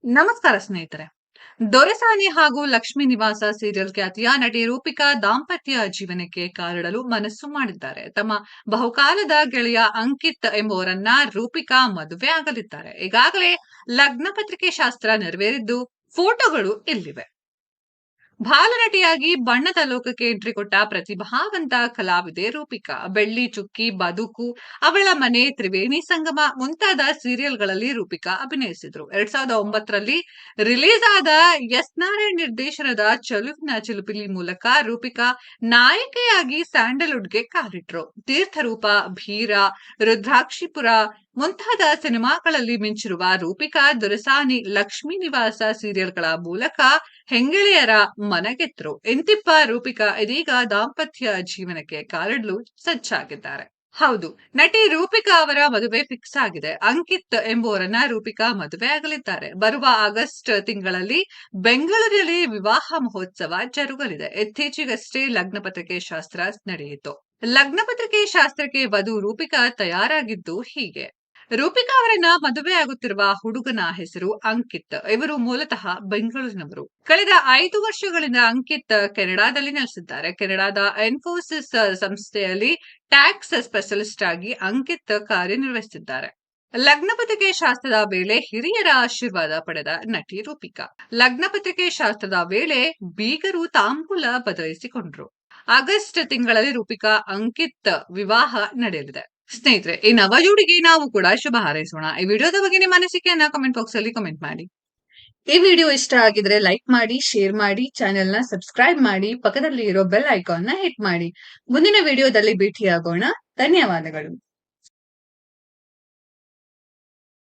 ನಮಸ್ಕಾರ ಸ್ನೇಹಿತರೆ. ದೊರೆಸಾನಿ ಹಾಗೂ ಲಕ್ಷ್ಮೀ ನಿವಾಸ ಸೀರಿಯಲ್ ಖ್ಯಾತಿಯ ನಟಿ ರೂಪಿಕಾ ದಾಂಪತ್ಯ ಜೀವನಕ್ಕೆ ಕಾಲಿಡಲು ಮನಸ್ಸು ಮಾಡಿದ್ದಾರೆ. ತಮ್ಮ ಬಹುಕಾಲದ ಗೆಳೆಯ ಅಂಕಿತ್ ಎಂಬುವರನ್ನ ರೂಪಿಕಾ ಮದುವೆ ಆಗಲಿದ್ದಾರೆ. ಈಗಾಗಲೇ ಲಗ್ನ ಪತ್ರಿಕೆ ಶಾಸ್ತ್ರ ನೆರವೇರಿದ್ದು ಫೋಟೋಗಳು ಇಲ್ಲಿವೆ. ಬಾಲನಟಿಯಾಗಿ ಬಣ್ಣದ ಲೋಕಕ್ಕೆ ಎಂಟ್ರಿ ಕೊಟ್ಟ ಪ್ರತಿಭಾವಂತ ಕಲಾವಿದೆ ರೂಪಿಕಾ. ಬೆಳ್ಳಿ ಚುಕ್ಕಿ, ಬದುಕು, ಅವಳ ಮನೆ, ತ್ರಿವೇಣಿ ಸಂಗಮ ಮುಂತಾದ ಸೀರಿಯಲ್ಗಳಲ್ಲಿ ರೂಪಿಕಾ ಅಭಿನಯಿಸಿದ್ರು. 2009ರಲ್ಲಿ ರಿಲೀಸ್ ಆದ ಎಸ್ ನಾರಾಯಣ್ ನಿರ್ದೇಶನದ ಚೆಲುವಿನ ಚಿಲುಪಿಲಿ ಮೂಲಕ ರೂಪಿಕಾ ನಾಯಕಿಯಾಗಿ ಸ್ಯಾಂಡಲ್ವುಡ್ಗೆ ಕಾಲಿಟ್ರು. ತೀರ್ಥರೂಪ, ಭೀರ, ರುದ್ರಾಕ್ಷಿಪುರ ಮುಂತಾದ ಸಿನಿಮಾಗಳಲ್ಲಿ ಮಿಂಚಿರುವ ರೂಪಿಕಾ ದೊರೆಸಾನಿ, ಲಕ್ಷ್ಮೀ ನಿವಾಸ ಸೀರಿಯಲ್ಗಳ ಮೂಲಕ ಹೆಂಗೆಳೆಯರ ಮನಗೆದ್ರು. ಇಂತಿಪ್ಪ ರೂಪಿಕಾ ಇದೀಗ ದಾಂಪತ್ಯ ಜೀವನಕ್ಕೆ ಕಾಲಿಡಲು ಸಜ್ಜಾಗಿದ್ದಾರೆ. ಹೌದು, ನಟಿ ರೂಪಿಕಾ ಅವರ ಮದುವೆ ಫಿಕ್ಸ್ ಆಗಿದೆ. ಅಂಕಿತ್ ಎಂಬುವರನ್ನ ರೂಪಿಕಾ ಮದುವೆ ಆಗಲಿದ್ದಾರೆ. ಬರುವ ಆಗಸ್ಟ್ ತಿಂಗಳಲ್ಲಿ ಬೆಂಗಳೂರಿನಲ್ಲಿ ವಿವಾಹ ಮಹೋತ್ಸವ ಜರುಗಲಿದೆ. ಇತ್ತೀಚೆಗಷ್ಟೇ ಲಗ್ನ ಪತ್ರಿಕೆ ಶಾಸ್ತ್ರ ನಡೆಯಿತು. ಲಗ್ನ ಪತ್ರಿಕೆ ಶಾಸ್ತ್ರಕ್ಕೆ ವಧು ರೂಪಿಕಾ ತಯಾರಾಗಿದ್ದು ಹೀಗೆ. ರೂಪಿಕಾ ಅವರನ್ನ ಮದುವೆಯಾಗುತ್ತಿರುವ ಹುಡುಗನ ಹೆಸರು ಅಂಕಿತ್. ಇವರು ಮೂಲತಃ ಬೆಂಗಳೂರಿನವರು. ಕಳೆದ 5 ವರ್ಷಗಳಿಂದ ಅಂಕಿತ್ ಕೆನಡಾದಲ್ಲಿ ನೆಲೆಸಿದ್ದಾರೆ. ಕೆನಡಾದ ಇನ್ಫೋಸಿಸ್ ಸಂಸ್ಥೆಯಲ್ಲಿ ಟ್ಯಾಕ್ಸ್ ಸ್ಪೆಷಲಿಸ್ಟ್ ಆಗಿ ಅಂಕಿತ್ ಕಾರ್ಯನಿರ್ವಹಿಸುತ್ತಿದ್ದಾರೆ. ಲಗ್ನ ಪತ್ರಿಕೆ ಶಾಸ್ತ್ರದ ವೇಳೆ ಹಿರಿಯರ ಆಶೀರ್ವಾದ ಪಡೆದ ನಟಿ ರೂಪಿಕಾ. ಲಗ್ನ ಪತ್ರಿಕೆ ಶಾಸ್ತ್ರದ ವೇಳೆ ಬೀಗರು ತಾಂಬೂಲ ಬದಲಿಸಿಕೊಂಡ್ರು. ಆಗಸ್ಟ್ ತಿಂಗಳಲ್ಲಿ ರೂಪಿಕಾ ಅಂಕಿತ್ ವಿವಾಹ ನಡೆಯಲಿದೆ. ಸ್ನೇಹಿತರೆ, ಈ ನವ ಜೋಡಿಗೆ ನಾವು ಕೂಡ ಶುಭ ಹಾರೈಸೋಣ. ಈ ವಿಡಿಯೋದ ಬಗ್ಗೆ ನಿಮ್ಮ ಅನಿಸಿಕೆಯನ್ನ ಕಮೆಂಟ್ ಬಾಕ್ಸ್ ಅಲ್ಲಿ ಕಮೆಂಟ್ ಮಾಡಿ. ಈ ವಿಡಿಯೋ ಇಷ್ಟ ಆಗಿದ್ರೆ ಲೈಕ್ ಮಾಡಿ, ಶೇರ್ ಮಾಡಿ, ಚಾನೆಲ್ ನ ಸಬ್ಸ್ಕ್ರೈಬ್ ಮಾಡಿ, ಪಕ್ಕದಲ್ಲಿ ಇರೋ ಬೆಲ್ ಐಕಾನ್ ನ ಹಿಟ್ ಮಾಡಿ. ಮುಂದಿನ ವಿಡಿಯೋದಲ್ಲಿ ಭೇಟಿಯಾಗೋಣ. ಧನ್ಯವಾದಗಳು.